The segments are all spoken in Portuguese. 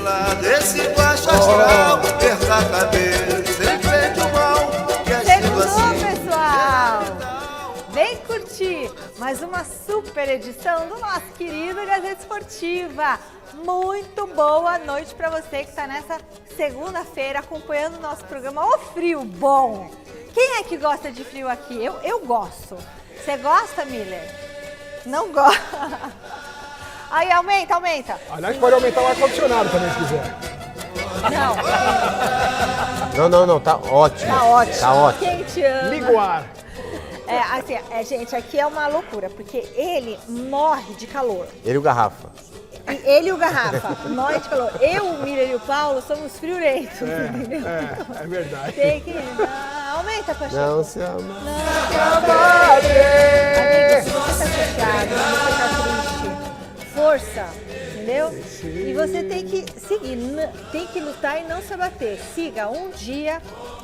gelado, esse baixo astral, perca a cabeça, enfrente o mal, que agindo assim. Pessoal! Vem curtir mais uma super edição do nosso querido Gazeta Esportiva. Muito boa noite para você que está nessa segunda-feira acompanhando o nosso programa. Ô frio bom! Quem é que gosta de frio aqui? Eu gosto. Você gosta, Miller? Não gosta. Aí, aumenta. Aliás, pode aumentar o ar-condicionado também, se quiser. Não, tá ótimo. Tá ótimo. Tá ótimo. Quem te ama? Liga o ar. Gente, aqui é uma loucura, porque ele morre de calor. Ele e o Garrafa. E ele e o Garrafa morre de calor. Eu, o Miller e o Paulo somos friorentos, entendeu? É verdade. Tem que... Não, aumenta, Pacheco. Não se ama. Amigo, se você tá chateado, se você tá triste, força, entendeu? E você tem que seguir, tem que lutar e não se abater. Siga um dia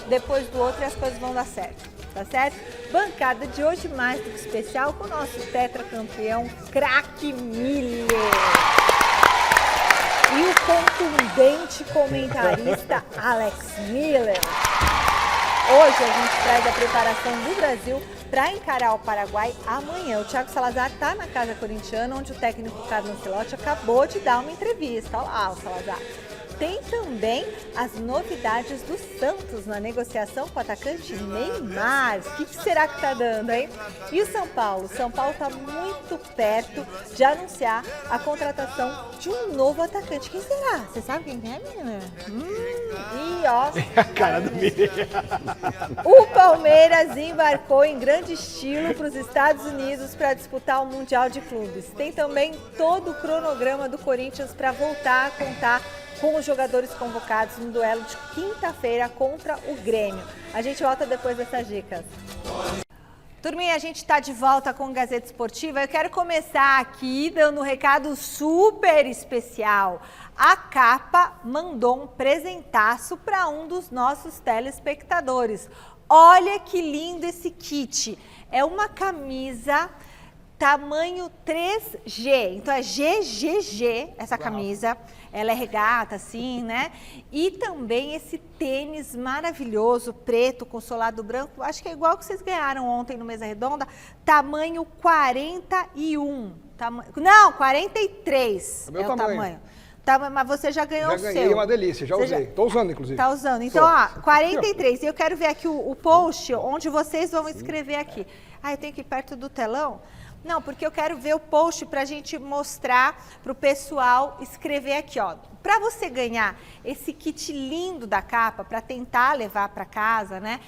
depois do outro e as coisas vão dar certo, tá certo? Bancada de hoje mais do que especial com o nosso tetracampeão, craque Miller. E o contundente comentarista Alex Miller. Hoje a gente traz a preparação do Brasil para encarar o Paraguai amanhã. O Thiago Salazar está na casa corintiana, onde o técnico Carlo Ancelotti acabou de dar uma entrevista. Olha lá o Salazar. Tem também as novidades do Santos na negociação com o atacante Neymar. O que será que está dando, hein? E o São Paulo? O São Paulo está muito perto de anunciar a contratação de um novo atacante. Quem será? Você sabe quem é, menina? E ó... É a cara do menino. O Palmeiras embarcou em grande estilo para os Estados Unidos para disputar o Mundial de Clubes. Tem também todo o cronograma do Corinthians para voltar a contar com os jogadores convocados no duelo de quinta-feira contra o Grêmio. A gente volta depois dessas dicas. Turminha, a gente está de volta com o Gazeta Esportiva. Eu quero começar aqui dando um recado super especial. A Capa mandou um presentaço para um dos nossos telespectadores. Olha que lindo esse kit. É uma camisa tamanho 3G, então é GGG essa camisa, ela é regata assim, né? E também esse tênis maravilhoso, preto com solado branco, acho que é igual que vocês ganharam ontem no Mesa Redonda, tamanho 41, não, 43 é o tamanho. Mas você já ganhou o seu. Já ganhei, uma delícia, já usei. Estou usando, inclusive. Tá usando. Então, ó, 43. E eu quero ver aqui o post onde vocês vão escrever aqui. Ah, eu tenho que ir perto do telão? Não, porque eu quero ver o post para a gente mostrar para o pessoal escrever aqui, ó. Para você ganhar esse kit lindo da Capa, para tentar levar para casa, né?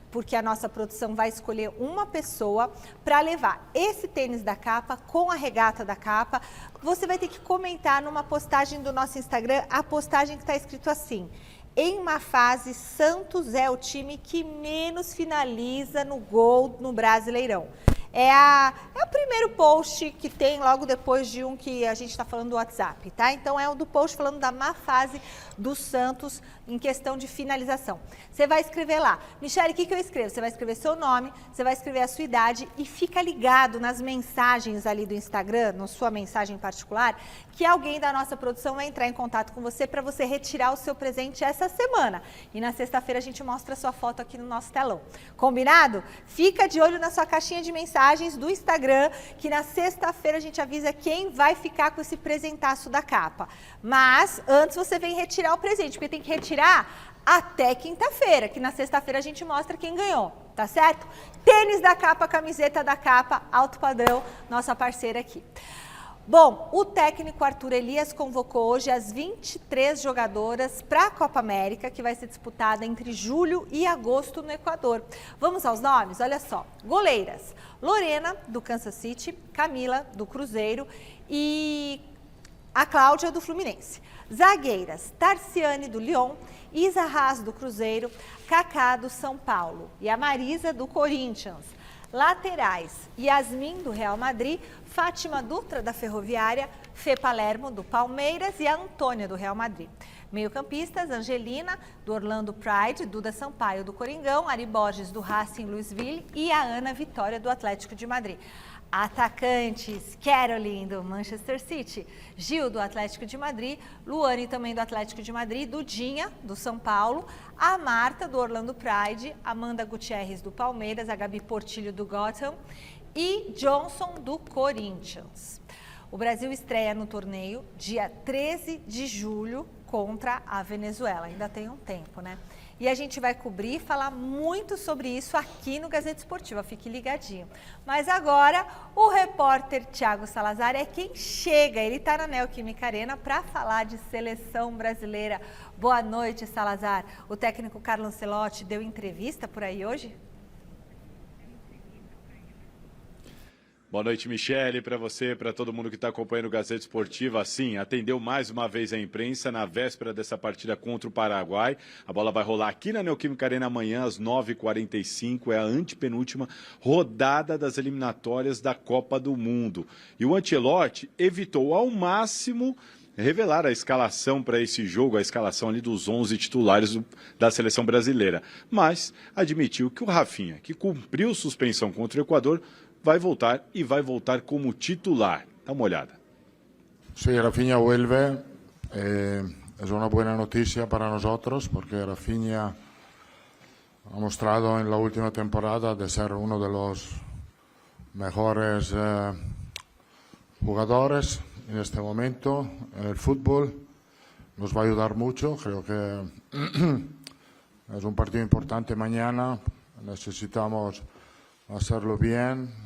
Porque a nossa produção vai escolher uma pessoa para levar esse tênis da Capa com a regata da Capa. Você vai ter que comentar numa postagem do nosso Instagram, a postagem que está escrito assim: em uma fase, Santos é o time que menos finaliza no gol no Brasileirão. É o primeiro post que tem logo depois de um que a gente está falando do WhatsApp, tá? Então é o do post falando da má fase do Santos em questão de finalização. Você vai escrever lá. Michele, o que eu escrevo? Você vai escrever seu nome, você vai escrever a sua idade e fica ligado nas mensagens ali do Instagram, na sua mensagem particular, que alguém da nossa produção vai entrar em contato com você para você retirar o seu presente essa semana. E na sexta-feira a gente mostra a sua foto aqui no nosso telão. Combinado? Fica de olho na sua caixinha de mensagens do Instagram, que na sexta-feira a gente avisa quem vai ficar com esse presentaço da Capa. Mas antes você vem retirar o presente, porque tem que retirar até quinta-feira, que na sexta-feira a gente mostra quem ganhou, tá certo? Tênis da Capa, camiseta da Capa, alto padrão, nossa parceira aqui. Bom, o técnico Arthur Elias convocou hoje as 23 jogadoras para a Copa América, que vai ser disputada entre julho e agosto no Equador. Vamos aos nomes? Olha só. Goleiras: Lorena, do Kansas City, Camila, do Cruzeiro e a Cláudia, do Fluminense. Zagueiras: Tarciane, do Lyon, Isa Haas, do Cruzeiro, Kaká, do São Paulo e a Marisa, do Corinthians. Laterais: Yasmin, do Real Madrid, Fátima Dutra, da Ferroviária, Fê Palermo, do Palmeiras e a Antônia, do Real Madrid. Meio-campistas: Angelina, do Orlando Pride, Duda Sampaio, do Coringão, Ari Borges, do Racing Louisville e a Ana Vitória, do Atlético de Madrid. Atacantes, Caroline do Manchester City, Gil do Atlético de Madrid, Luane também do Atlético de Madrid, Dudinha do São Paulo, a Marta do Orlando Pride, Amanda Gutierrez do Palmeiras, a Gabi Portillo do Gotham e Johnson do Corinthians. O Brasil estreia no torneio dia 13 de julho contra a Venezuela. Ainda tem um tempo, né? E a gente vai cobrir e falar muito sobre isso aqui no Gazeta Esportiva. Fique ligadinho. Mas agora, o repórter Thiago Salazar é quem chega. Ele está na Neoquímica Arena para falar de seleção brasileira. Boa noite, Salazar. O técnico Carlo Ancelotti deu entrevista por aí hoje? Boa noite, Michele, para você, para todo mundo que está acompanhando o Gazeta Esportiva. Sim, atendeu mais uma vez a imprensa na véspera dessa partida contra o Paraguai. A bola vai rolar aqui na Neoquímica Arena amanhã às 9h45. É a antepenúltima rodada das eliminatórias da Copa do Mundo. E o Ancelotti evitou ao máximo revelar a escalação para esse jogo, a escalação ali dos 11 titulares da seleção brasileira. Mas admitiu que o Rafinha, que cumpriu suspensão contra o Equador, vai voltar y va a voltar como titular. Dá uma olhada. Sí, Rafinha vuelve. Es una buena noticia para nosotros porque Rafinha ha mostrado en la última temporada de ser uno de los mejores jugadores en este momento en el fútbol. Nos va a ayudar mucho. Creo que es un partido importante mañana. Necesitamos hacerlo bien.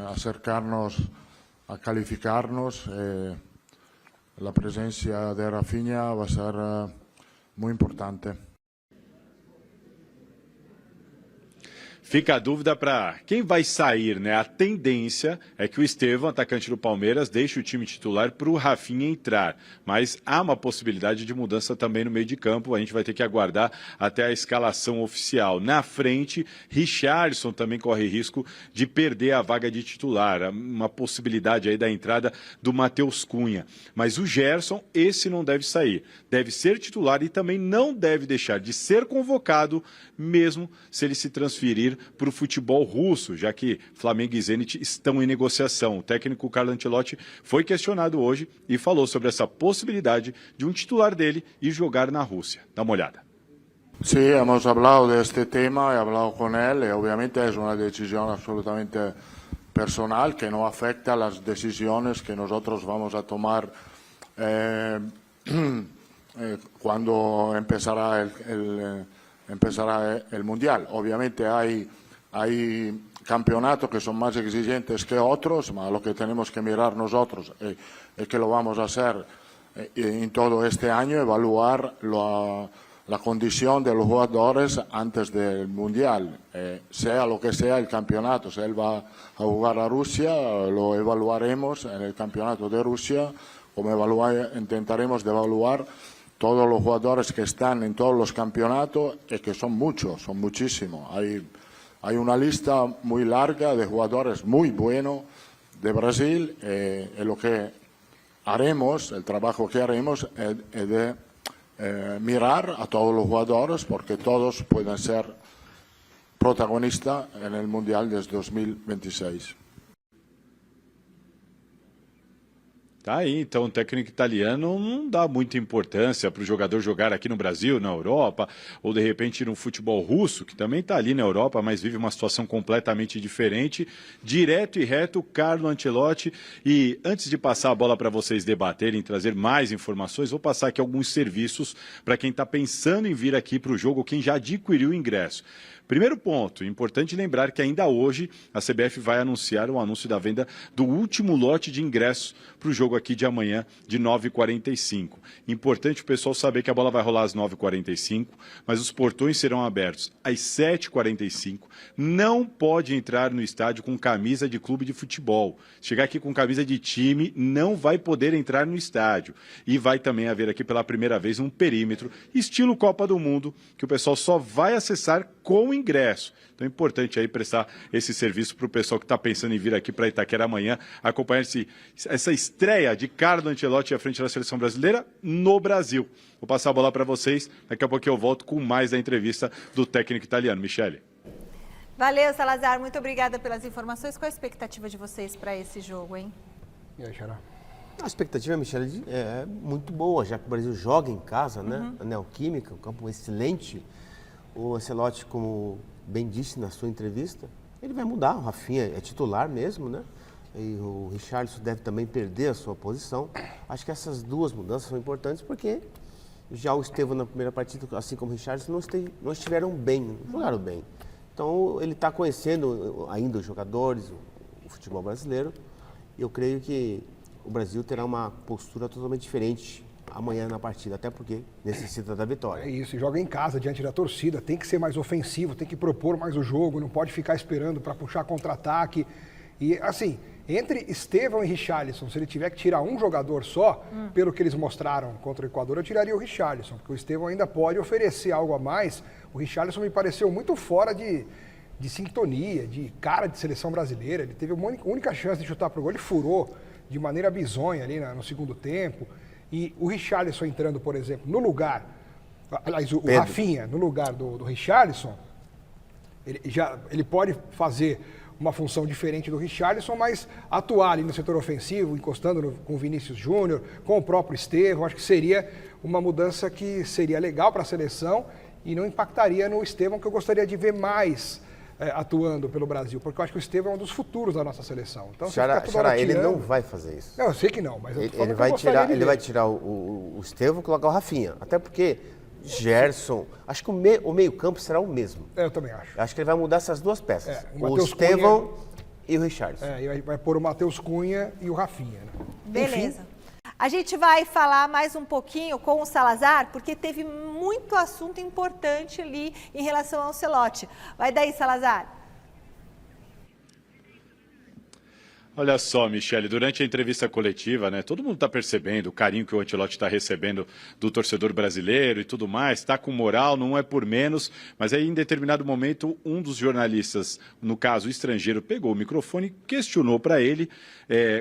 Acercarnos a calificarnos. La presencia de Rafinha va a ser muy importante. Fica a dúvida para quem vai sair, né? A tendência é que o Estevão, atacante do Palmeiras, deixe o time titular para o Rafinha entrar. Mas há uma possibilidade de mudança também no meio de campo. A gente vai ter que aguardar até a escalação oficial. Na frente, Richarlison também corre risco de perder a vaga de titular. Uma possibilidade aí da entrada do Matheus Cunha. Mas o Gerson, esse não deve sair. Deve ser titular e também não deve deixar de ser convocado, mesmo se ele se transferir para o futebol russo, já que Flamengo e Zenit estão em negociação. O técnico Carlo Ancelotti foi questionado hoje e falou sobre essa possibilidade de um titular dele ir jogar na Rússia. Dá uma olhada. Sí, hemos hablado de este tema, he hablado con él, y obviamente es una decisión absolutamente personal que no afecta a las decisiones que nosotros vamos a tomar cuando empezará el Mundial. Obviamente hay campeonatos que son más exigentes que otros, pero lo que tenemos que mirar nosotros es que lo vamos a hacer en todo este año, evaluar la condición de los jugadores antes del Mundial, sea lo que sea el campeonato. Si él va a jugar a Rusia, lo evaluaremos en el campeonato de Rusia, como intentaremos de evaluar todos los jugadores que están en todos los campeonatos, y que son muchos, son muchísimos. Hay una lista muy larga de jugadores muy buenos de Brasil, y lo que haremos, el trabajo que haremos es de mirar a todos los jugadores, porque todos pueden ser protagonistas en el Mundial desde 2026. Tá aí, então o técnico italiano não dá muita importância para o jogador jogar aqui no Brasil, na Europa, ou de repente no futebol russo, que também está ali na Europa, mas vive uma situação completamente diferente. Direto e reto, Carlo Ancelotti. E antes de passar a bola para vocês debaterem, trazer mais informações, vou passar aqui alguns serviços para quem está pensando em vir aqui para o jogo, quem já adquiriu o ingresso. Primeiro ponto, importante lembrar que ainda hoje a CBF vai anunciar o anúncio da venda do último lote de ingressos para o jogo aqui de amanhã, de 9h45. Importante o pessoal saber que a bola vai rolar às 9h45, mas os portões serão abertos às 7h45. Não pode entrar no estádio com camisa de clube de futebol. Chegar aqui com camisa de time, não vai poder entrar no estádio. E vai também haver aqui pela primeira vez um perímetro, estilo Copa do Mundo, que o pessoal só vai acessar com ingresso. Então é importante aí prestar esse serviço para o pessoal que está pensando em vir aqui para Itaquera amanhã, acompanhar essa estreia de Carlo Ancelotti à frente da seleção brasileira no Brasil. Vou passar a bola para vocês, daqui a pouco eu volto com mais da entrevista do técnico italiano. Michele. Valeu, Salazar. Muito obrigada pelas informações. Qual a expectativa de vocês para esse jogo, hein? E aí, Xará? A expectativa, Michele, é muito boa, já que o Brasil joga em casa, né? A Neoquímica, um campo excelente. O Ancelotti, como bem disse na sua entrevista, ele vai mudar. O Rafinha é titular mesmo, né? E o Richarlison deve também perder a sua posição. Acho que essas duas mudanças são importantes porque já o Estevão na primeira partida, assim como o Richarlison, não estiveram bem, não jogaram bem. Então ele está conhecendo ainda os jogadores, o futebol brasileiro. E eu creio que o Brasil terá uma postura totalmente diferente amanhã na partida, até porque necessita da vitória. É isso, joga em casa, diante da torcida, tem que ser mais ofensivo, tem que propor mais o jogo, não pode ficar esperando para puxar contra-ataque. E assim, entre Estevão e Richarlison, se ele tiver que tirar um jogador só, pelo que eles mostraram contra o Equador, eu tiraria o Richarlison, porque o Estevão ainda pode oferecer algo a mais. O Richarlison me pareceu muito fora de sintonia, de cara de seleção brasileira. Ele teve uma única chance de chutar pro gol, ele furou de maneira bizonha ali no segundo tempo. E o Richarlison entrando, por exemplo, no lugar, aliás, o Rafinha, no lugar do Richarlison, ele pode fazer uma função diferente do Richarlison, mas atuar ali no setor ofensivo, encostando com o Vinícius Júnior, com o próprio Estevão, acho que seria uma mudança que seria legal para a seleção e não impactaria no Estevão, que eu gostaria de ver mais atuando pelo Brasil, porque eu acho que o Estevão é um dos futuros da nossa seleção. Então, Xará, ele não vai fazer isso. Não, eu sei que não, mas eu ele vai tirar o Estevão e colocar o Rafinha, até porque Gerson, acho que o meio-campo será o mesmo. Eu também acho. Acho que ele vai mudar essas duas peças. O o Estevão e o Richarlison. E vai pôr o Matheus Cunha e o Rafinha. Né? Beleza. A gente vai falar mais um pouquinho com o Salazar, porque teve muito assunto importante ali em relação ao Ancelotti. Vai daí, Salazar. Olha só, Michele, durante a entrevista coletiva, né, todo mundo está percebendo o carinho que o Ancelotti está recebendo do torcedor brasileiro e tudo mais, está com moral, não é por menos, mas aí em determinado momento um dos jornalistas, no caso estrangeiro, pegou o microfone e questionou para ele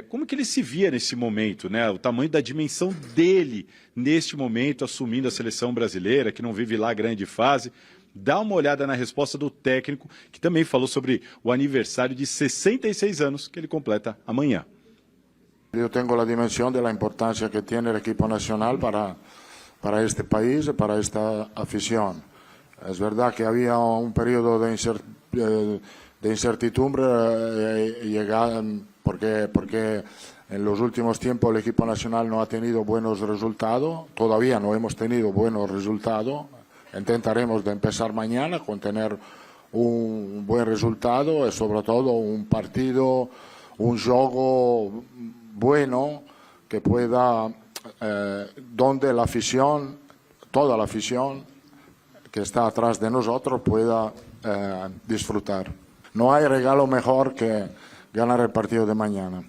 como que ele se via nesse momento, né, o tamanho da dimensão dele neste momento, assumindo a seleção brasileira, que não vive lá a grande fase. Dá uma olhada na resposta do técnico, que também falou sobre o aniversário de 66 anos que ele completa amanhã. Eu tenho a dimensão da importância que tem o equipo nacional para este país e para esta afición. É verdade que havia período de incertidumbre porque en los últimos tiempos el equipo nacional no ha tenido buenos resultados, todavía no hemos tenido buenos resultados. Intentaremos de empezar mañana con tener un buen resultado y sobre todo un partido, un juego bueno que pueda, donde la afición, toda la afición que está atrás de nosotros pueda disfrutar. No hay regalo mejor que ganar el partido de mañana.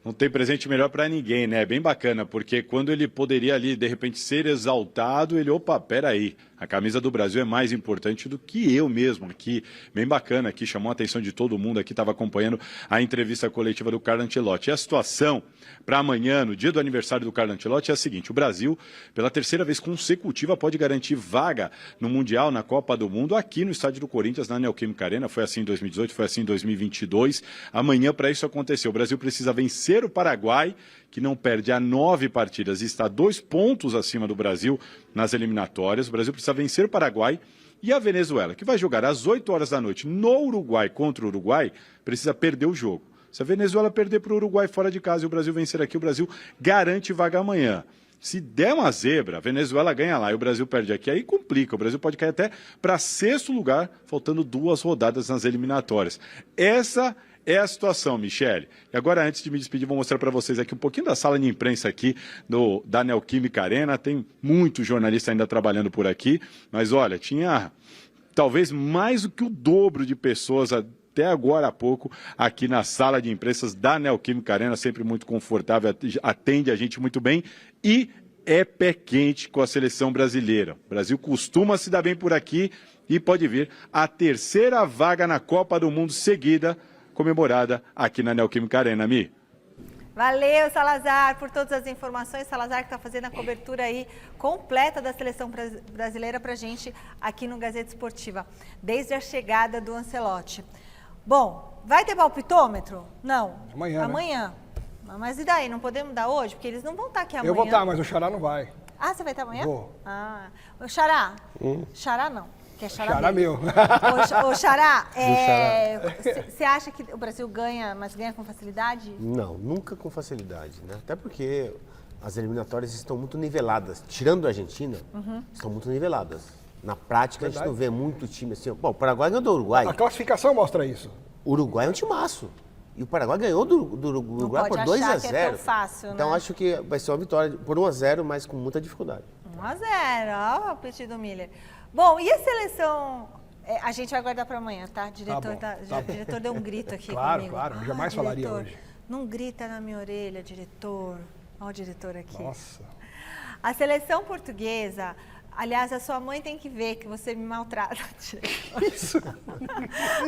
Não tem presente melhor para ninguém, né? É bem bacana, porque quando ele poderia ali, de repente, ser exaltado, ele, opa, peraí, a camisa do Brasil é mais importante do que eu mesmo aqui. Bem bacana aqui, chamou a atenção de todo mundo aqui, estava acompanhando a entrevista coletiva do Carlo Ancelotti. E a situação para amanhã, no dia do aniversário do Carlo Ancelotti, é a seguinte: o Brasil, pela terceira vez consecutiva, pode garantir vaga no Mundial, na Copa do Mundo, aqui no estádio do Corinthians, na Neoquímica Arena. Foi assim em 2018, foi assim em 2022. Amanhã, para isso acontecer, o Brasil precisa vencer o Paraguai, que não perde há 9 partidas e está 2 pontos acima do Brasil nas eliminatórias. O Brasil precisa vencer o Paraguai e a Venezuela, que vai jogar às 8 horas da noite no Uruguai contra o Uruguai, precisa perder o jogo. Se a Venezuela perder para o Uruguai fora de casa e o Brasil vencer aqui, o Brasil garante vaga amanhã. Se der uma zebra, a Venezuela ganha lá e o Brasil perde aqui, aí complica. O Brasil pode cair até para 6º lugar, faltando 2 rodadas nas eliminatórias. Essa é a situação, Michele. E agora, antes de me despedir, vou mostrar para vocês aqui um pouquinho da sala de imprensa aqui da Neoquímica Arena. Tem muito jornalista ainda trabalhando por aqui, mas olha, tinha talvez mais do que o dobro de pessoas até agora há pouco aqui na sala de imprensa da Neoquímica Arena, sempre muito confortável, atende a gente muito bem e é pé quente com a seleção brasileira. O Brasil costuma se dar bem por aqui e pode vir a 3ª vaga na Copa do Mundo seguida, comemorada aqui na Neoquímica Arena, Mi. Valeu, Salazar, por todas as informações. Salazar que está fazendo a cobertura aí completa da seleção brasileira para a gente aqui no Gazeta Esportiva, desde a chegada do Ancelotti. Bom, vai ter palpitômetro? Não. Amanhã, né? Amanhã. Mas e daí? Não podemos dar hoje? Porque eles não vão estar aqui amanhã. Eu vou estar, mas o Xará não vai. Ah, você vai estar amanhã? Vou. Ah, o Xará. Xará não. Que é Xará Xará dele. meu. Ô, Xará, você acha que o Brasil ganha, mas ganha com facilidade? Não, nunca com facilidade, né? Até porque as eliminatórias estão muito niveladas. Tirando a Argentina, estão muito niveladas. Na prática, a gente não vê muito time assim. Bom, o Paraguai ganhou do Uruguai. A classificação mostra isso. O Uruguai é um timaço. E o Paraguai ganhou do Uruguai por 2-0. Que é tão fácil, então né? acho que vai ser uma vitória por 1-0, mas com muita dificuldade. 1-0, ó, o pedido do Miller. Bom, e a seleção? A gente vai guardar para amanhã, tá? Diretor, bom. O diretor deu um grito aqui Claro, comigo. claro, eu jamais falaria diretor, hoje. Não grita na minha orelha, diretor. Ó o diretor aqui. Nossa. A seleção portuguesa, aliás, a sua mãe tem que ver que você me maltrata. Isso.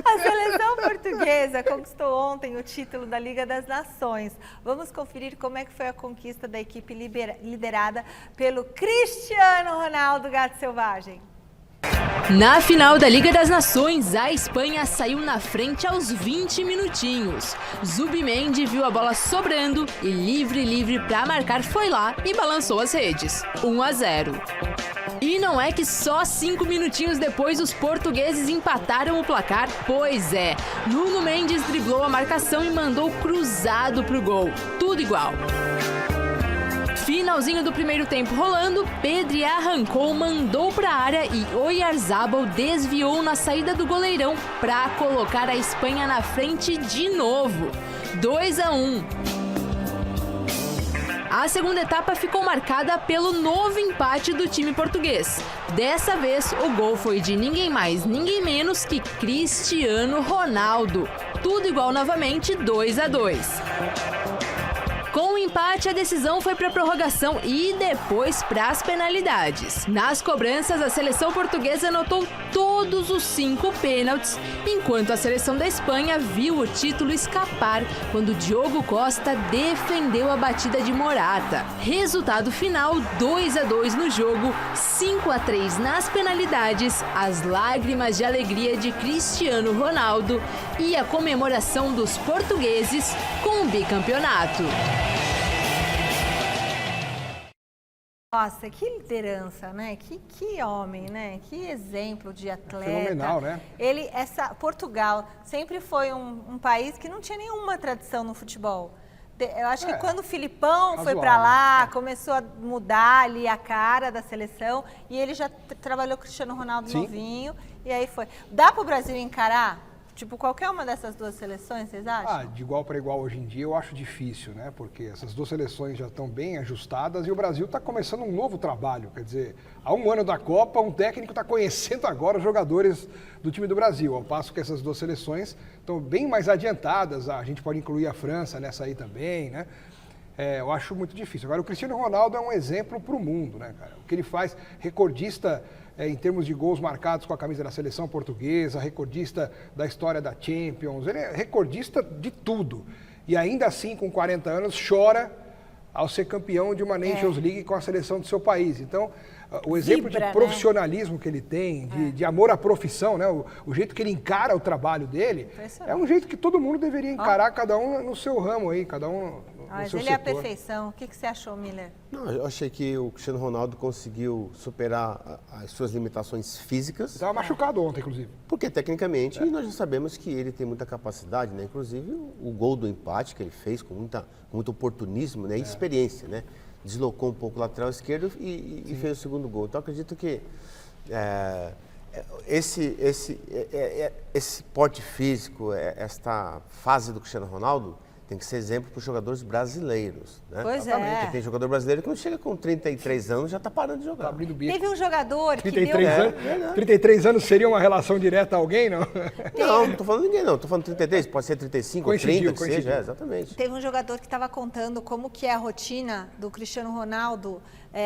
A seleção portuguesa conquistou ontem o título da Liga das Nações. Vamos conferir como é que foi a conquista da equipe liderada pelo Cristiano Ronaldo, Gato Selvagem. Na final da Liga das Nações, a Espanha saiu na frente aos 20 minutinhos. Zubimendi viu a bola sobrando e livre para marcar foi lá e balançou as redes. 1-0. E não é que só 5 minutinhos depois os portugueses empataram o placar? Pois é, Nuno Mendes driblou a marcação e mandou cruzado pro gol. Tudo igual. Finalzinho do primeiro tempo rolando, Pedri arrancou, mandou para a área e Oyarzabal desviou na saída do goleirão para colocar a Espanha na frente de novo. 2-1. A segunda etapa ficou marcada pelo novo empate do time português. Dessa vez, o gol foi de ninguém mais, ninguém menos que Cristiano Ronaldo. Tudo igual novamente, 2-2. Com o empate, a decisão foi para a prorrogação e depois para as penalidades. Nas cobranças, a seleção portuguesa anotou todos os 5 pênaltis, enquanto a seleção da Espanha viu o título escapar quando Diogo Costa defendeu a batida de Morata. Resultado final, 2-2 no jogo, 5-3 nas penalidades, as lágrimas de alegria de Cristiano Ronaldo e a comemoração dos portugueses com o bicampeonato. Nossa, que liderança, né? Que homem, né? Que exemplo de atleta. Fenomenal, né? Portugal sempre foi um país que não tinha nenhuma tradição no futebol. Eu acho que quando o Filipão foi para lá, começou a mudar ali a cara da seleção e ele já trabalhou com o Cristiano Ronaldo novinho e aí foi. Dá para o Brasil encarar? Tipo, qualquer uma dessas duas seleções, vocês acham? De igual para igual hoje em dia eu acho difícil, né? Porque essas duas seleções já estão bem ajustadas e o Brasil está começando um novo trabalho. Quer dizer, há um ano da Copa, um técnico está conhecendo agora os jogadores do time do Brasil, ao passo que essas duas seleções estão bem mais adiantadas. A gente pode incluir a França nessa aí também, né? Eu acho muito difícil. Agora, o Cristiano Ronaldo é um exemplo para o mundo, né, cara? O que ele faz, recordista em termos de gols marcados com a camisa da seleção portuguesa, recordista da história da Champions, ele é recordista de tudo. E ainda assim, com 40 anos, chora ao ser campeão de uma Nations League com a seleção do seu país. Então, o exemplo de profissionalismo que ele tem, de amor à profissão, né? O jeito que ele encara o trabalho dele, é um jeito que todo mundo deveria encarar, cada um no seu ramo aí, cada um Mas no seu ele é a setor. perfeição. O que você achou, Miller? Não, eu achei que o Cristiano Ronaldo conseguiu superar as suas limitações físicas. Estava machucado ontem, inclusive. Porque, tecnicamente, nós já sabemos que ele tem muita capacidade, né? Inclusive, o gol do empate que ele fez com muito oportunismo, né? E experiência, né? Deslocou um pouco o lateral esquerdo e fez o segundo gol. Então, acredito que esse porte físico, esta fase do Cristiano Ronaldo, tem que ser exemplo para os jogadores brasileiros, né? Pois Porque tem jogador brasileiro que não chega com 33 anos já está parando de jogar. Tá abrindo o bico. Teve um jogador que 33 deu... anos, 33 anos seria uma relação direta a alguém, não? Não estou falando ninguém, não. Estou falando 33, pode ser 35 ou 30, que seja, exatamente. Teve um jogador que estava contando como que é a rotina do Cristiano Ronaldo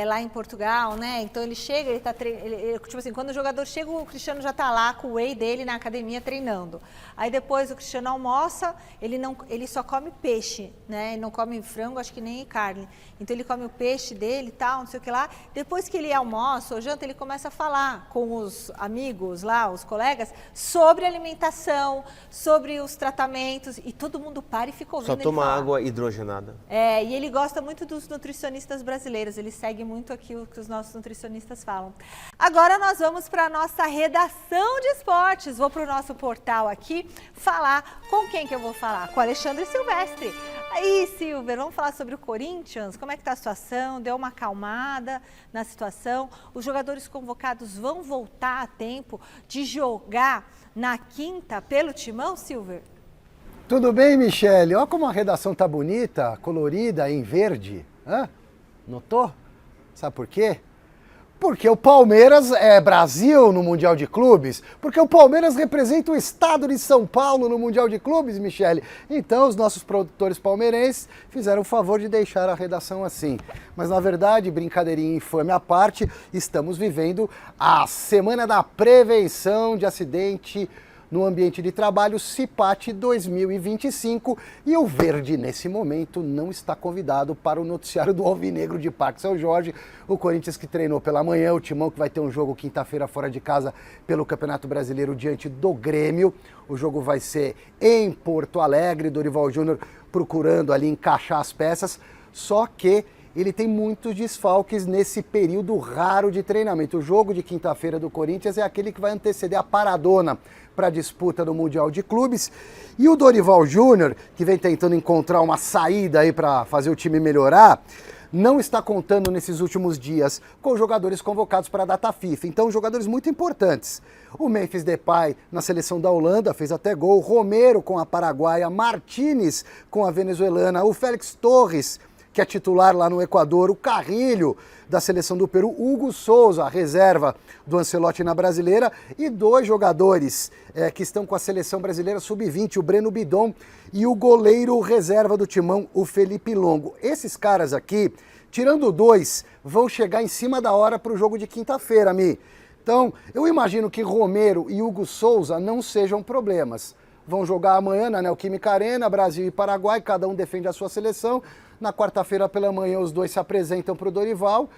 lá em Portugal, né? Então ele chega, ele tá tipo assim, quando o jogador chega, o Cristiano já está lá com o whey dele na academia treinando. Aí depois o Cristiano almoça, ele só come peixe, né? Ele não come frango, acho que nem carne. Então ele come o peixe dele e tal, não sei o que lá. Depois que ele almoça ou janta, ele começa a falar com os amigos lá, os colegas, sobre alimentação, sobre os tratamentos. E todo mundo para e fica ouvindo Só ele toma falar. água hidrogenada. E ele gosta muito dos nutricionistas brasileiros, ele segue muito aqui o que os nossos nutricionistas falam. Agora nós vamos para a nossa redação de esportes. Vou para o nosso portal aqui falar com quem que eu vou falar? Com o Alexandre Silvestre. Aí, Silver, vamos falar sobre o Corinthians? Como é que está a situação? Deu uma acalmada na situação? Os jogadores convocados vão voltar a tempo de jogar na quinta pelo Timão, Silver? Tudo bem, Michele? Olha como a redação tá bonita, colorida, em verde. Hã? Notou? Sabe por quê? Porque o Palmeiras é Brasil no Mundial de Clubes, porque o Palmeiras representa o estado de São Paulo no Mundial de Clubes, Michele. Então os nossos produtores palmeirenses fizeram o favor de deixar a redação assim. Mas na verdade, brincadeirinha infame à parte, estamos vivendo a Semana da Prevenção de Acidente no Ambiente de Trabalho CIPAT 2025 e o Verde, nesse momento, não está convidado para o noticiário do Alvinegro de Parque São Jorge. O Corinthians que treinou pela manhã, o Timão que vai ter um jogo quinta-feira fora de casa pelo Campeonato Brasileiro diante do Grêmio. O jogo vai ser em Porto Alegre, Dorival Júnior procurando ali encaixar as peças, só que ele tem muitos desfalques nesse período raro de treinamento. O jogo de quinta-feira do Corinthians é aquele que vai anteceder a paradona para a disputa do Mundial de Clubes. E o Dorival Júnior, que vem tentando encontrar uma saída aí para fazer o time melhorar, não está contando nesses últimos dias com jogadores convocados para a data FIFA. Então, jogadores muito importantes. O Memphis Depay na seleção da Holanda fez até gol, Romero com a paraguaia, Martínez com a venezuelana, o Félix Torres, que é titular lá no Equador, o Carrilho da seleção do Peru, Hugo Souza, a reserva do Ancelotti na brasileira, e dois jogadores que estão com a seleção brasileira sub-20, o Breno Bidon e o goleiro reserva do Timão, o Felipe Longo. Esses caras aqui, tirando dois, vão chegar em cima da hora para o jogo de quinta-feira, Mi. Então, eu imagino que Romero e Hugo Souza não sejam problemas. Vão jogar amanhã na Neoquímica Arena, Brasil e Paraguai, cada um defende a sua seleção. Na quarta-feira pela manhã os dois se apresentam para o Dorival,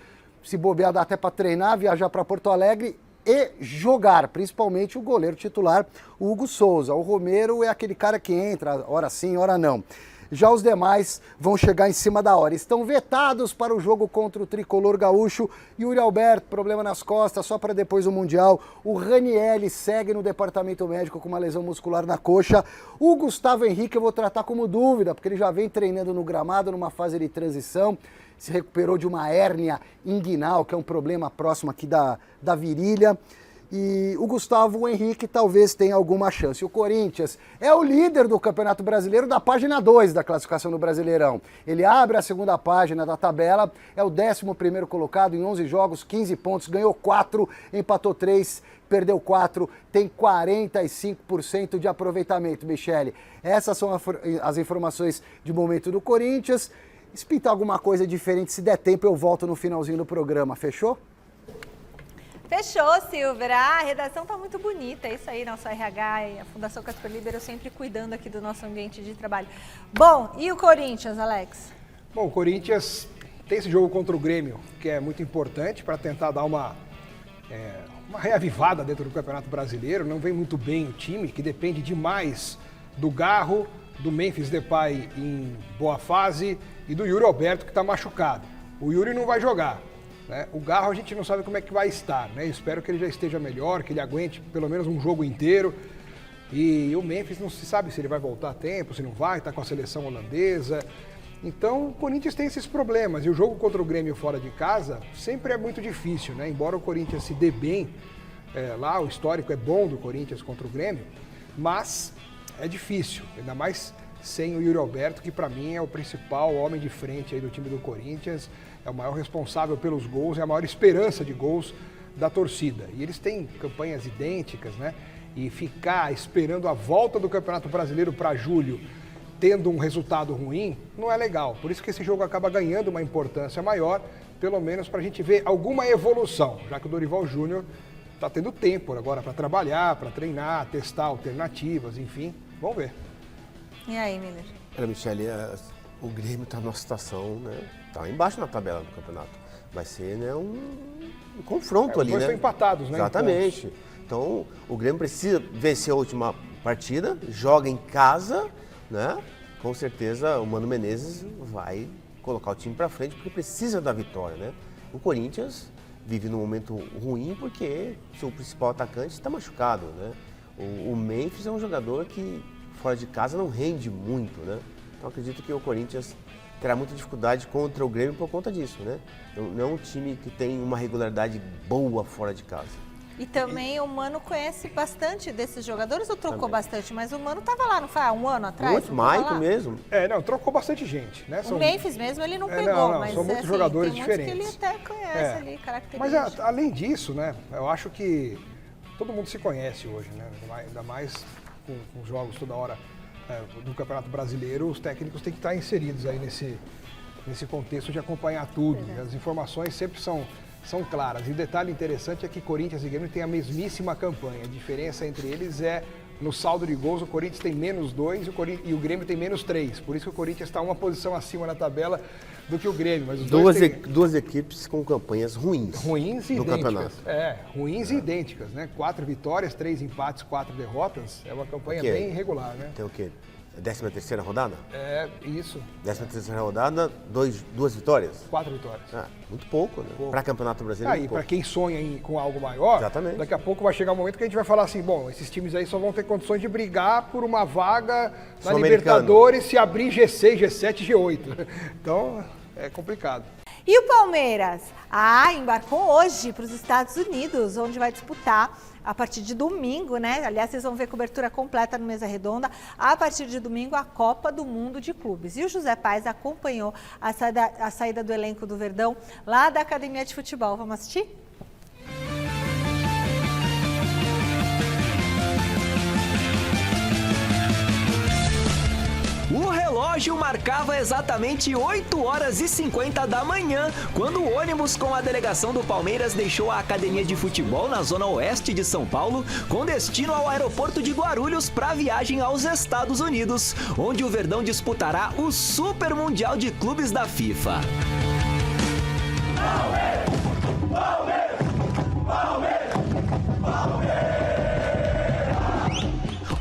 se bobear dá até para treinar, viajar para Porto Alegre e jogar, principalmente o goleiro titular, o Hugo Souza. O Romero é aquele cara que entra, hora sim, hora não. Já os demais vão chegar em cima da hora. Estão vetados para o jogo contra o tricolor gaúcho. Yuri Alberto, problema nas costas, só para depois do Mundial. O Ranielli segue no departamento médico com uma lesão muscular na coxa. O Gustavo Henrique eu vou tratar como dúvida, porque ele já vem treinando no gramado, numa fase de transição. Se recuperou de uma hérnia inguinal, que é um problema próximo aqui da virilha. E o Gustavo Henrique talvez tenha alguma chance. O Corinthians é o líder do Campeonato Brasileiro da página 2 da classificação do Brasileirão. Ele abre a segunda página da tabela, é o 11º colocado em 11 jogos, 15 pontos, ganhou 4, empatou 3, perdeu 4, tem 45% de aproveitamento, Michele. Essas são as informações de momento do Corinthians. Se pintar alguma coisa diferente, se der tempo, eu volto no finalzinho do programa, fechou? Fechou, Silver. A redação tá muito bonita. É isso aí, nosso RH e a Fundação Casper Libero sempre cuidando aqui do nosso ambiente de trabalho. Bom, e o Corinthians, Alex? Bom, o Corinthians tem esse jogo contra o Grêmio, que é muito importante para tentar dar uma reavivada dentro do Campeonato Brasileiro. Não vem muito bem o time, que depende demais do Garro, do Memphis Depay em boa fase e do Yuri Alberto, que está machucado. O Yuri não vai jogar. Né? O Garro a gente não sabe como é que vai estar, né? Espero que ele já esteja melhor, que ele aguente pelo menos um jogo inteiro. E o Memphis não se sabe se ele vai voltar a tempo, se não vai, está com a seleção holandesa. Então o Corinthians tem esses problemas. E o jogo contra o Grêmio fora de casa sempre é muito difícil, né? Embora o Corinthians se dê bem, lá o histórico é bom do Corinthians contra o Grêmio, mas é difícil, ainda mais sem o Yuri Alberto, que para mim é o principal homem de frente aí do time do Corinthians, é o maior responsável pelos gols, é a maior esperança de gols da torcida. E eles têm campanhas idênticas, né? E ficar esperando a volta do Campeonato Brasileiro para julho, tendo um resultado ruim, não é legal. Por isso que esse jogo acaba ganhando uma importância maior, pelo menos para a gente ver alguma evolução, já que o Dorival Júnior está tendo tempo agora para trabalhar, para treinar, testar alternativas, enfim, vamos ver. E aí, Miller? Olha, Michele, o Grêmio está numa situação, né? Está embaixo na tabela do campeonato. Vai ser, né, um confronto ali, os dois né? estão empatados, né? Exatamente. Então, o Grêmio precisa vencer a última partida, joga em casa, né? Com certeza o Mano Menezes vai colocar o time para frente porque precisa da vitória, né? O Corinthians vive num momento ruim porque seu principal atacante está machucado, né? O Memphis é um jogador que fora de casa não rende muito, né? Então acredito que o Corinthians terá muita dificuldade contra o Grêmio por conta disso, né? Não é um time que tem uma regularidade boa fora de casa. E também o Mano conhece bastante desses jogadores, ou trocou bastante? Mas o Mano estava lá, não foi há um ano atrás? Muito, Maicon mesmo. Não, trocou bastante gente, né? O Memphis mesmo ele não pegou, mas são muitos assim, jogadores tem diferentes. muitos que ele até conhece ali, características. Mas além disso, né, eu acho que todo mundo se conhece hoje, né? Ainda mais com jogos toda hora do Campeonato Brasileiro, os técnicos têm que estar inseridos aí nesse contexto de acompanhar tudo. As informações sempre são claras. E o detalhe interessante é que Corinthians e Grêmio têm a mesmíssima campanha. A diferença entre eles é no saldo de gols, o Corinthians tem -2 e o Grêmio tem -3. Por isso que o Corinthians está uma posição acima na tabela do que o Grêmio. Mas os duas equipes com campanhas ruins. Ruins e no idênticas. campeonato. Ruins e idênticas, né? 4 vitórias, 3 empates, 4 derrotas. É uma campanha bem irregular, né? Tem o quê? 13ª rodada? Isso. 13ª rodada, 2 vitórias? 4 vitórias. Muito pouco, né? Para Campeonato Brasileiro. E para quem sonha com algo maior, exatamente, daqui a pouco vai chegar um momento que a gente vai falar assim, bom, esses times aí só vão ter condições de brigar por uma vaga na Libertadores se abrir G6, G7, G8. Então, é complicado. E o Palmeiras? Embarcou hoje para os Estados Unidos, onde vai disputar a partir de domingo, né? Aliás, vocês vão ver cobertura completa no Mesa Redonda. A partir de domingo, a Copa do Mundo de Clubes. E o José Paes acompanhou a saída do elenco do Verdão lá da Academia de Futebol. Vamos assistir? O relógio marcava exatamente 8h50 da manhã, quando o ônibus com a delegação do Palmeiras deixou a Academia de Futebol na zona oeste de São Paulo, com destino ao aeroporto de Guarulhos para viagem aos Estados Unidos, onde o Verdão disputará o Super Mundial de Clubes da FIFA. Palmeiras! Palmeiras! Palmeiras! Palmeiras!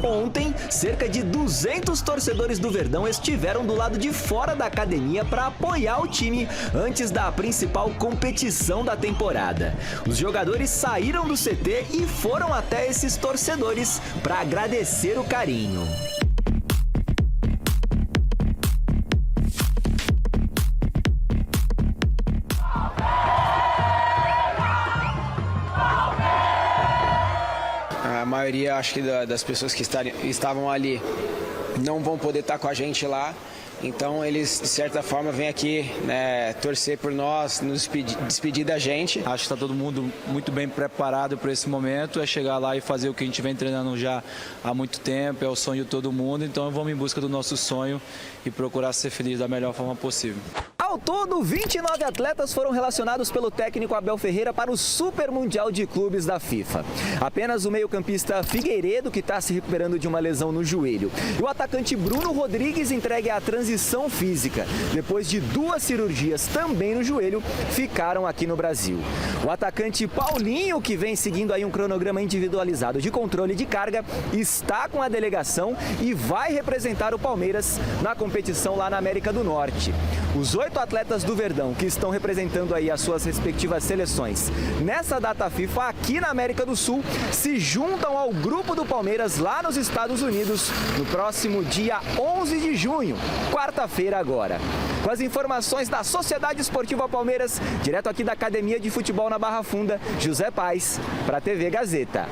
Ontem, cerca de 200 torcedores do Verdão estiveram do lado de fora da academia para apoiar o time antes da principal competição da temporada. Os jogadores saíram do CT e foram até esses torcedores para agradecer o carinho. A maioria, acho que das pessoas que estavam ali não vão poder estar com a gente lá. Então eles, de certa forma, vêm aqui, né, torcer por nós, nos despedir da gente. Acho que está todo mundo muito bem preparado para esse momento, é chegar lá e fazer o que a gente vem treinando já há muito tempo, é o sonho de todo mundo, então vamos em busca do nosso sonho e procurar ser feliz da melhor forma possível. Ao todo, 29 atletas foram relacionados pelo técnico Abel Ferreira para o Super Mundial de Clubes da FIFA. Apenas o meio-campista Figueiredo, que está se recuperando de uma lesão no joelho, e o atacante Bruno Rodrigues entregue à transição física. Depois de 2 cirurgias também no joelho, ficaram aqui no Brasil. O atacante Paulinho, que vem seguindo aí um cronograma individualizado de controle de carga, está com a delegação e vai representar o Palmeiras na competição lá na América do Norte. Os 8 atletas do Verdão que estão representando aí as suas respectivas seleções nessa data FIFA aqui na América do Sul se juntam ao grupo do Palmeiras lá nos Estados Unidos no próximo dia 11 de junho, quarta-feira agora. Com as informações da Sociedade Esportiva Palmeiras, direto aqui da Academia de Futebol na Barra Funda, José Paes, para a TV Gazeta.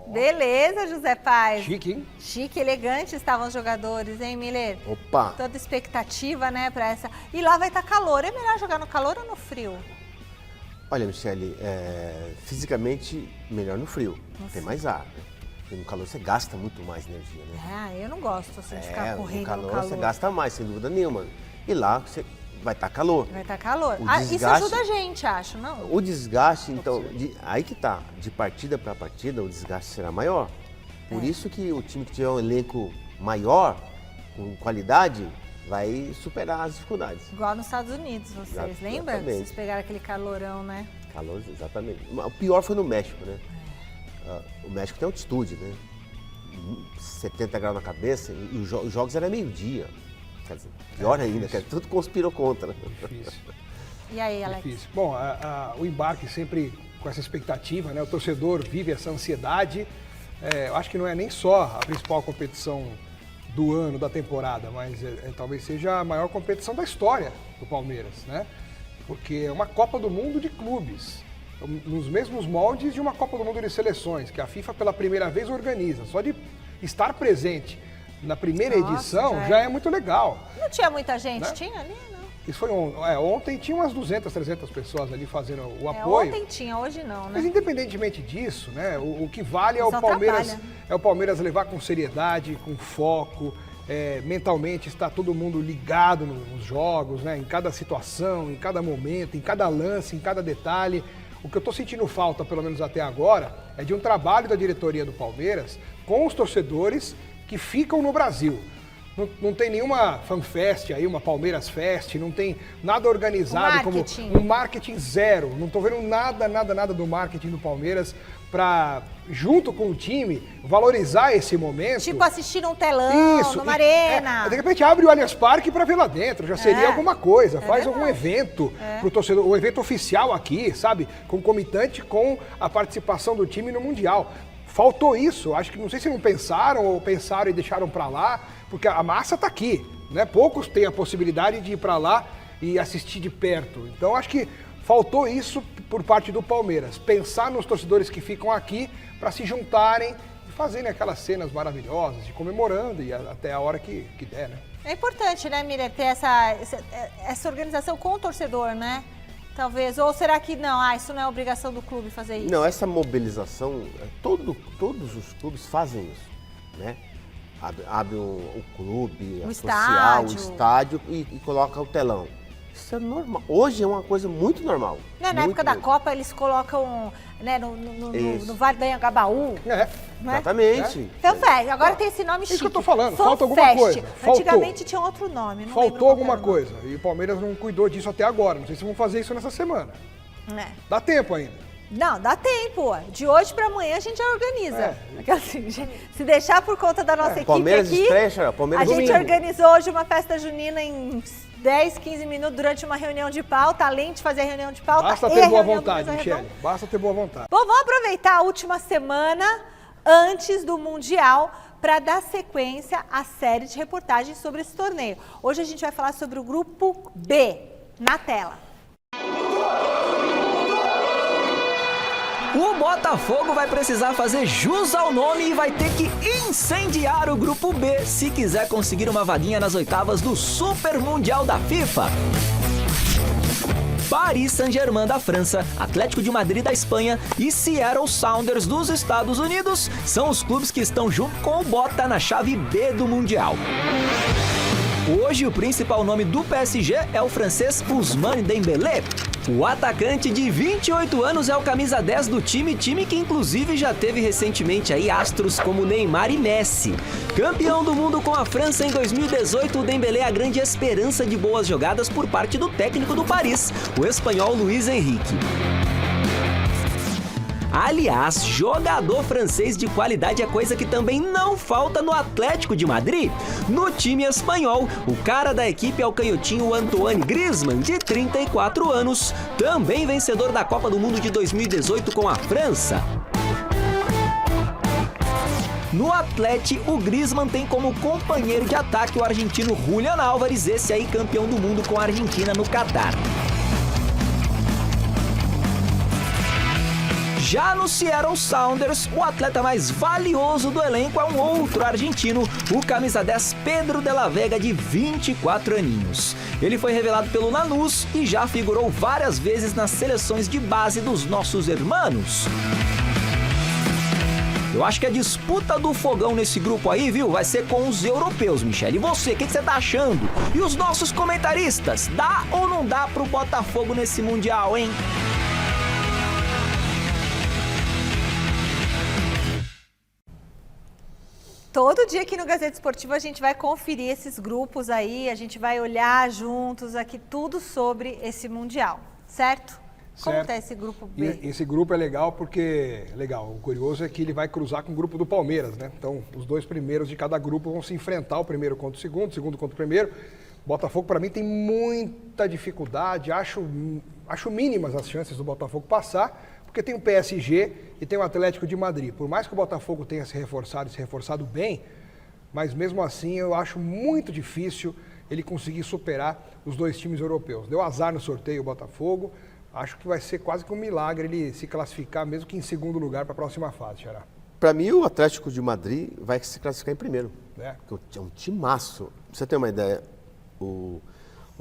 Beleza, José Paes. Chique, hein? Chique, elegante estavam os jogadores, hein, Miller? Opa! Toda expectativa, né, pra essa... E lá vai estar calor. É melhor jogar no calor ou no frio? Olha, Michele, fisicamente melhor no frio. Tem mais ar, né? Porque no calor você gasta muito mais energia, né? Eu não gosto assim, de ficar correndo no calor. Você gasta mais, sem dúvida nenhuma. E lá você vai estar calor. Vai estar calor. Desgaste, isso ajuda a gente, acho, não? O desgaste, então, aí que tá. De partida para partida, o desgaste será maior. Por isso que o time que tiver um elenco maior, com qualidade, vai superar as dificuldades. Igual nos Estados Unidos, vocês lembram? Exatamente. Vocês pegaram aquele calorão, né? Calor, exatamente. O pior foi no México, né? O México tem altitude, né? 70 graus na cabeça e os jogos eram meio-dia. Quer dizer, pior ainda, tudo conspirou contra. Difícil. E aí, Alex? Difícil. Bom, o embarque sempre com essa expectativa, né? O torcedor vive essa ansiedade. Eu acho que não é nem só a principal competição do ano, da temporada, mas talvez seja a maior competição da história do Palmeiras, né? Porque é uma Copa do Mundo de clubes, nos mesmos moldes de uma Copa do Mundo de seleções, que a FIFA pela primeira vez organiza. Só de estar presente na primeira edição já é muito legal. Não tinha muita gente? Né? Tinha ali? Não. Isso foi ontem tinha umas 200, 300 pessoas ali fazendo o apoio. Ontem tinha, hoje não, né? Mas independentemente disso, né, o que vale é o Palmeiras levar com seriedade, com foco, mentalmente estar todo mundo ligado nos jogos, né, em cada situação, em cada momento, em cada lance, em cada detalhe. O que eu estou sentindo falta, pelo menos até agora, é de um trabalho da diretoria do Palmeiras com os torcedores que ficam no Brasil. Não tem nenhuma fanfest aí, uma Palmeiras Fest, não tem nada organizado como um marketing zero. Não estou vendo nada do marketing do Palmeiras para, junto com o time, valorizar esse momento. Tipo assistir um telão, numa arena. De repente abre o Allianz Parque para ver lá dentro, já seria alguma coisa. Faz algum evento para o torcedor, um evento oficial aqui, sabe? Concomitante com a participação do time no Mundial. Faltou isso, acho que não sei se não pensaram ou pensaram e deixaram para lá, porque a massa está aqui, né? Poucos têm a possibilidade de ir para lá e assistir de perto. Então acho que faltou isso por parte do Palmeiras, pensar nos torcedores que ficam aqui para se juntarem e fazerem aquelas cenas maravilhosas, de comemorando e até a hora que der, né? É importante, né, Miriam, ter essa organização com o torcedor, né? Talvez, ou será que não? Isso não é obrigação do clube fazer isso? Não, essa mobilização, todos os clubes fazem isso, né? Abre o clube, o estádio e coloca o telão. Isso é normal. Hoje é uma coisa muito normal. Né, na época da Copa, eles colocam no Vale do Anhangabaú. Né? Exatamente. Então, agora tem esse nome chique. Isso que eu tô falando, falta alguma coisa. Antigamente tinha outro nome. Não faltou alguma coisa. E o Palmeiras não cuidou disso até agora. Não sei se vão fazer isso nessa semana. Dá tempo ainda. Não, dá tempo. De hoje para amanhã a gente já organiza. Se deixar por conta da nossa equipe Palmeiras aqui, Palmeiras a gente organizou hoje uma festa junina em 10, 15 minutos durante uma reunião de pauta, além de fazer a reunião de pauta. Basta ter boa vontade, Michele. Basta ter boa vontade. Bom, vamos aproveitar a última semana antes do Mundial para dar sequência à série de reportagens sobre esse torneio. Hoje a gente vai falar sobre o Grupo B, na tela. O Botafogo vai precisar fazer jus ao nome e vai ter que incendiar o Grupo B se quiser conseguir uma vaguinha nas oitavas do Super Mundial da FIFA. Paris Saint-Germain da França, Atlético de Madrid da Espanha e Seattle Sounders dos Estados Unidos são os clubes que estão junto com o Bota na chave B do Mundial. Hoje, o principal nome do PSG é o francês Ousmane Dembélé. O atacante de 28 anos é o camisa 10 do time que inclusive já teve recentemente aí astros como Neymar e Messi. Campeão do mundo com a França em 2018, o Dembélé é a grande esperança de boas jogadas por parte do técnico do Paris, o espanhol Luis Enrique. Aliás, jogador francês de qualidade é coisa que também não falta no Atlético de Madrid. No time espanhol, o cara da equipe é o canhotinho Antoine Griezmann, de 34 anos, também vencedor da Copa do Mundo de 2018 com a França. No Atlético, o Griezmann tem como companheiro de ataque o argentino Julián Álvares, esse aí campeão do mundo com a Argentina no Catar. Já no Seattle Sounders, o atleta mais valioso do elenco é um outro argentino, o camisa 10 Pedro de la Vega, de 24 aninhos. Ele foi revelado pelo Lanús e já figurou várias vezes nas seleções de base dos nossos hermanos. Eu acho que a disputa do fogão nesse grupo aí, viu, vai ser com os europeus, Michele. E você, o que você tá achando? E os nossos comentaristas, dá ou não dá pro Botafogo nesse Mundial, hein? Todo dia aqui no Gazeta Esportiva a gente vai conferir esses grupos aí, a gente vai olhar juntos aqui tudo sobre esse Mundial, certo? Como está esse grupo B? E esse grupo é legal porque, o curioso é que ele vai cruzar com o grupo do Palmeiras, né? Então, os 2 primeiros de cada grupo vão se enfrentar, o primeiro contra o segundo contra o primeiro. Botafogo, para mim, tem muita dificuldade, acho mínimas as chances do Botafogo passar, porque tem o PSG e tem o Atlético de Madrid. Por mais que o Botafogo tenha se reforçado bem, mas mesmo assim eu acho muito difícil ele conseguir superar os 2 times europeus. Deu azar no sorteio o Botafogo, acho que vai ser quase que um milagre ele se classificar, mesmo que em segundo lugar, para a próxima fase, Xará. Para mim, o Atlético de Madrid vai se classificar em primeiro. Porque é um timaço. Pra você ter uma ideia, o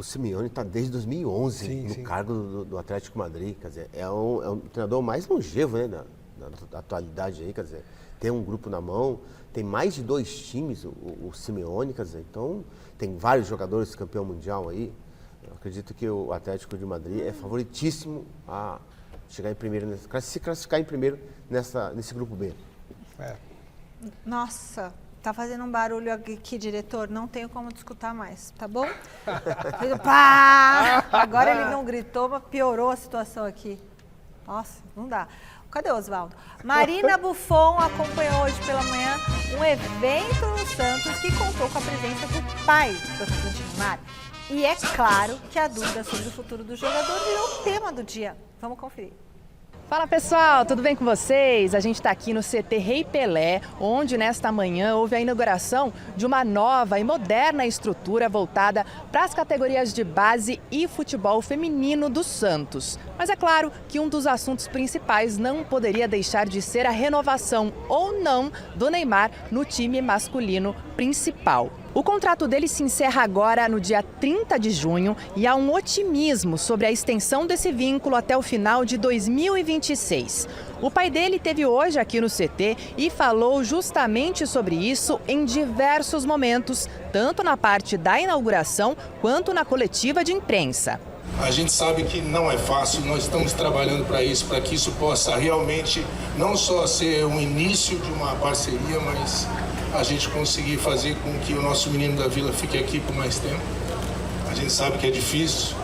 Simeone está desde 2011 no cargo do Atlético de Madrid. Quer dizer, é um treinador mais longevo, né, da atualidade aí. Quer dizer, tem um grupo na mão, tem mais de 2 times, o Simeone, quer dizer, então tem vários jogadores campeão mundial aí. Eu acredito que o Atlético de Madrid é favoritíssimo a chegar em primeiro, se classificar em primeiro nesse grupo B. Nossa, tá fazendo um barulho aqui, diretor, não tenho como escutar mais, tá bom? Pá! Agora ele não gritou, mas piorou a situação aqui. Nossa, não dá. Cadê o Oswaldo? Marina Buffon acompanhou hoje pela manhã um evento no Santos que contou com a presença do pai do atacante Neymar. E é claro que a dúvida sobre o futuro do jogador virou o tema do dia. Vamos conferir. Fala pessoal, tudo bem com vocês? A gente está aqui no CT Rei Pelé, onde nesta manhã houve a inauguração de uma nova e moderna estrutura voltada para as categorias de base e futebol feminino do Santos. Mas é claro que um dos assuntos principais não poderia deixar de ser a renovação ou não do Neymar no time masculino principal. O contrato dele se encerra agora no dia 30 de junho e há um otimismo sobre a extensão desse vínculo até o final de 2026. O pai dele esteve hoje aqui no CT e falou justamente sobre isso em diversos momentos, tanto na parte da inauguração quanto na coletiva de imprensa. A gente sabe que não é fácil, nós estamos trabalhando para isso, para que isso possa realmente não só ser um início de uma parceria, mas a gente conseguir fazer com que o nosso menino da Vila fique aqui por mais tempo. A gente sabe que é difícil,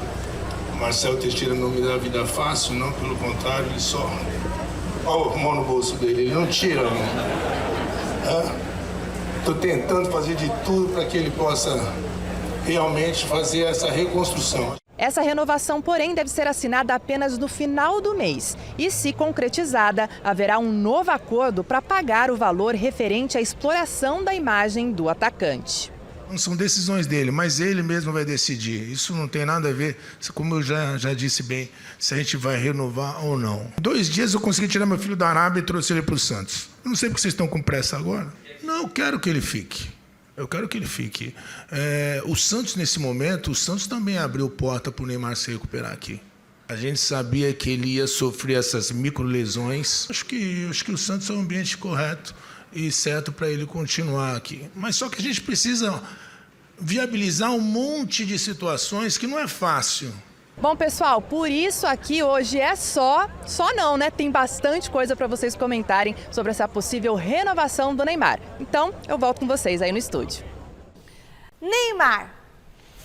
o Marcelo Teixeira não me dá a vida fácil, não, pelo contrário, ele só... Olha a mão no bolso dele, ele não tira, Estou tentando fazer de tudo para que ele possa realmente fazer essa reconstrução. Essa renovação, porém, deve ser assinada apenas no final do mês. E, se concretizada, haverá um novo acordo para pagar o valor referente à exploração da imagem do atacante. Não são decisões dele, mas ele mesmo vai decidir. Isso não tem nada a ver, como eu já disse bem, se a gente vai renovar ou não. 2 dias eu consegui tirar meu filho da Arábia e trouxe ele para o Santos. Eu não sei porque vocês estão com pressa agora. Não, eu quero que ele fique. Eu quero que ele fique. O Santos, nesse momento, o Santos também abriu porta para o Neymar se recuperar aqui. A gente sabia que ele ia sofrer essas microlesões. Acho que o Santos é o ambiente correto e certo para ele continuar aqui. Mas só que a gente precisa viabilizar um monte de situações que não é fácil. Bom, pessoal, por isso aqui hoje é só não, né? Tem bastante coisa para vocês comentarem sobre essa possível renovação do Neymar. Então, eu volto com vocês aí no estúdio. Neymar,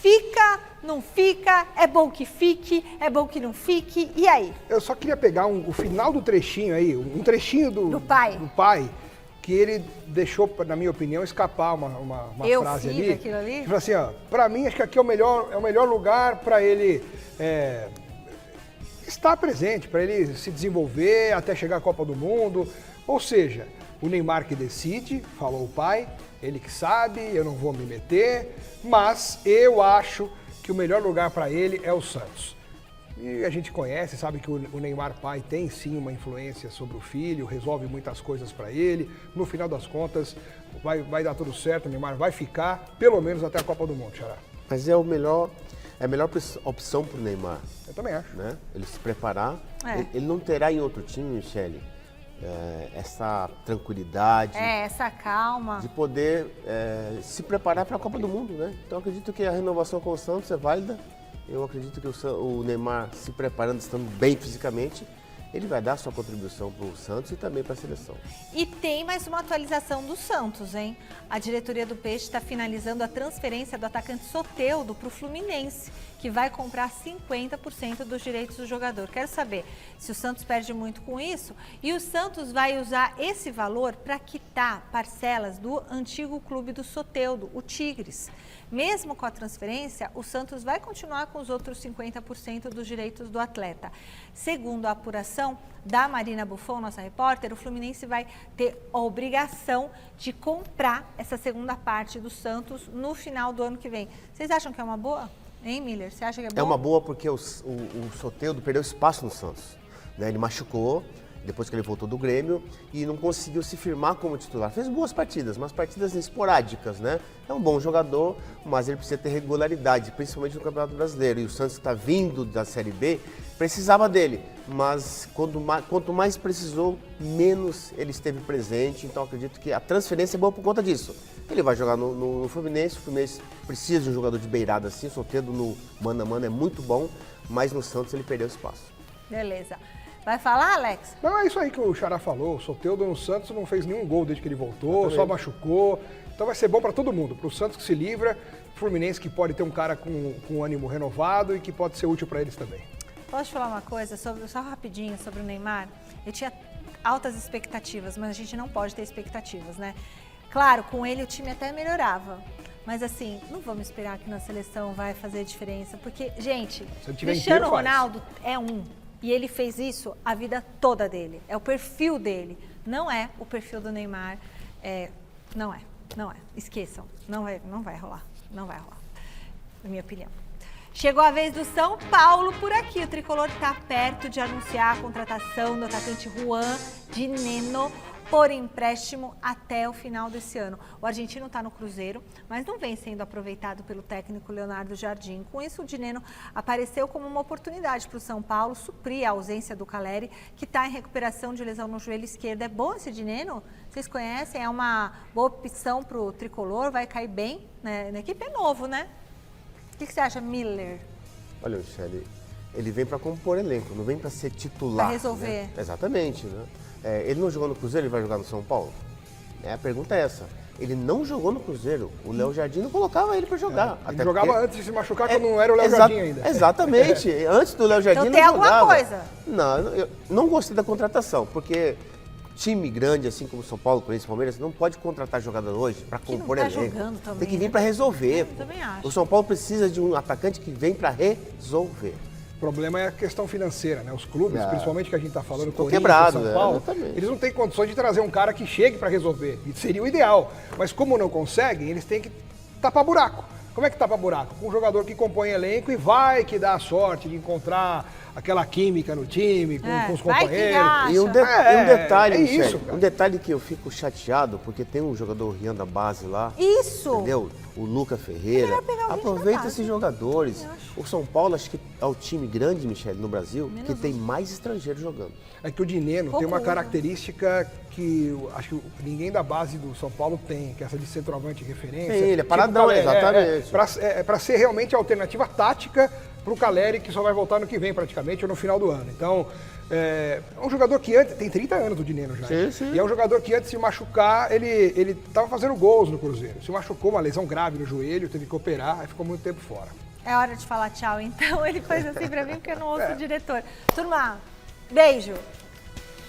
fica, não fica, é bom que fique, é bom que não fique, e aí? Eu só queria pegar o final do trechinho aí, um trechinho do pai, que ele deixou, na minha opinião, escapar uma frase ali. Aquilo ali? Ele falou assim, ó, pra mim, acho que aqui é o melhor lugar para ele estar presente, para ele se desenvolver até chegar à Copa do Mundo. Ou seja, o Neymar que decide, falou o pai, ele que sabe, eu não vou me meter, mas eu acho que o melhor lugar para ele é o Santos. E a gente conhece, sabe que o Neymar pai tem sim uma influência sobre o filho, resolve muitas coisas para ele. No final das contas, vai dar tudo certo, o Neymar vai ficar, pelo menos até a Copa do Mundo, Xará. Mas é a melhor opção para o Neymar. Eu também acho. Né? Ele se preparar. Ele não terá em outro time, Michele, essa tranquilidade. Essa calma. De poder se preparar para a Copa do Mundo, né? Então acredito que a renovação com o Santos é válida. Eu acredito que o Neymar se preparando, estando bem fisicamente, ele vai dar sua contribuição para o Santos e também para a seleção. E tem mais uma atualização do Santos, hein? A diretoria do Peixe está finalizando a transferência do atacante Soteldo para o Fluminense, que vai comprar 50% dos direitos do jogador. Quero saber se o Santos perde muito com isso e o Santos vai usar esse valor para quitar parcelas do antigo clube do Soteldo, o Tigres. Mesmo com a transferência, o Santos vai continuar com os outros 50% dos direitos do atleta. Segundo a apuração da Marina Buffon, nossa repórter, o Fluminense vai ter a obrigação de comprar essa segunda parte do Santos no final do ano que vem. Vocês acham que é uma boa? Hein, Miller? Você acha que é boa? É uma boa porque o Soteldo perdeu espaço no Santos, né? Ele machucou depois que ele voltou do Grêmio e não conseguiu se firmar como titular. Fez boas partidas, mas partidas esporádicas, né? É um bom jogador, mas ele precisa ter regularidade, principalmente no Campeonato Brasileiro. E o Santos está vindo da Série B, precisava dele, mas quanto mais precisou, menos ele esteve presente. Então acredito que a transferência é boa por conta disso. Ele vai jogar no Fluminense, o Fluminense precisa de um jogador de beirada assim, o Soteldo no mano a mano é muito bom, mas no Santos ele perdeu espaço. Beleza. Vai falar, Alex? Não, é isso aí que o Xará falou. O Soteldo no Santos não fez nenhum gol desde que ele voltou, só machucou. Então vai ser bom para todo mundo. Para o Santos que se livra, o Fluminense que pode ter um cara com ânimo renovado e que pode ser útil para eles também. Posso falar uma coisa, só rapidinho, sobre o Neymar? Eu tinha altas expectativas, mas a gente não pode ter expectativas, né? Claro, com ele o time até melhorava. Mas assim, não vamos esperar que na seleção vai fazer diferença. Porque, gente, Cristiano Ronaldo é um. E ele fez isso a vida toda dele. É o perfil dele. Não é o perfil do Neymar. Não é. Esqueçam. Não vai rolar. Não vai rolar. Na minha opinião. Chegou a vez do São Paulo por aqui. O tricolor está perto de anunciar a contratação do atacante Juan Dineno por empréstimo até o final desse ano. O argentino está no Cruzeiro, mas não vem sendo aproveitado pelo técnico Leonardo Jardim. Com isso, o Dineno apareceu como uma oportunidade para o São Paulo suprir a ausência do Caleri, que está em recuperação de lesão no joelho esquerdo. É bom esse Dineno? Vocês conhecem? É uma boa opção para o tricolor, vai cair bem, né? Na equipe é novo, né? O que você acha, Miller? Olha, Michele, ele vem para compor elenco, não vem para ser titular. Para resolver. Né? Exatamente, né? Ele não jogou no Cruzeiro, ele vai jogar no São Paulo? A pergunta é essa. Ele não jogou no Cruzeiro. O Léo Jardim não colocava ele para jogar. Ele jogava antes de se machucar, quando não era o Léo Jardim ainda. Exatamente. Antes do Léo Jardim então, não jogava. Tem alguma coisa? Não, eu não gostei da contratação, porque time grande, assim como o São Paulo, Corinthians, Palmeiras, não pode contratar jogador hoje para compor elenco. Tem que vir para resolver. Eu também acho. O São Paulo precisa de um atacante que vem para resolver. O problema é a questão financeira, né? Os clubes, principalmente que a gente está falando, Corinthians, quebrado, São Paulo, eles não têm condições de trazer um cara que chegue para resolver. E seria o ideal. Mas como não conseguem, eles têm que tapar buraco. Como é que tapa buraco? Com um jogador que compõe elenco e vai que dá a sorte de encontrar aquela química no time, com os companheiros. E um detalhe, isso, um detalhe que eu fico chateado, porque tem um jogador Rian da base lá. Isso! Entendeu? O Lucas Ferreira. Aproveita esses jogadores. O São Paulo, acho que é o time grande, Michele, no Brasil, que tem mais estrangeiros jogando. É que o Dineno tem uma característica que acho que ninguém da base do São Paulo tem, que é essa de centroavante referência. Ele é paradão, exatamente. Para ser realmente a alternativa tática para o Caleri, que só vai voltar no que vem praticamente, ou no final do ano. Então, é um jogador que antes, tem 30 anos o Dineno já, sim. E é um jogador que antes de se machucar, ele estava fazendo gols no Cruzeiro. Se machucou, uma lesão grave no joelho, teve que operar, aí ficou muito tempo fora. É hora de falar tchau, então. Ele faz assim pra mim, porque eu não ouço o diretor. Turma, beijo.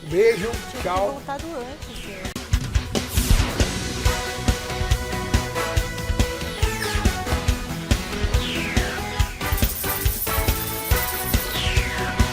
Beijo, tchau. Tinha voltado antes, gente.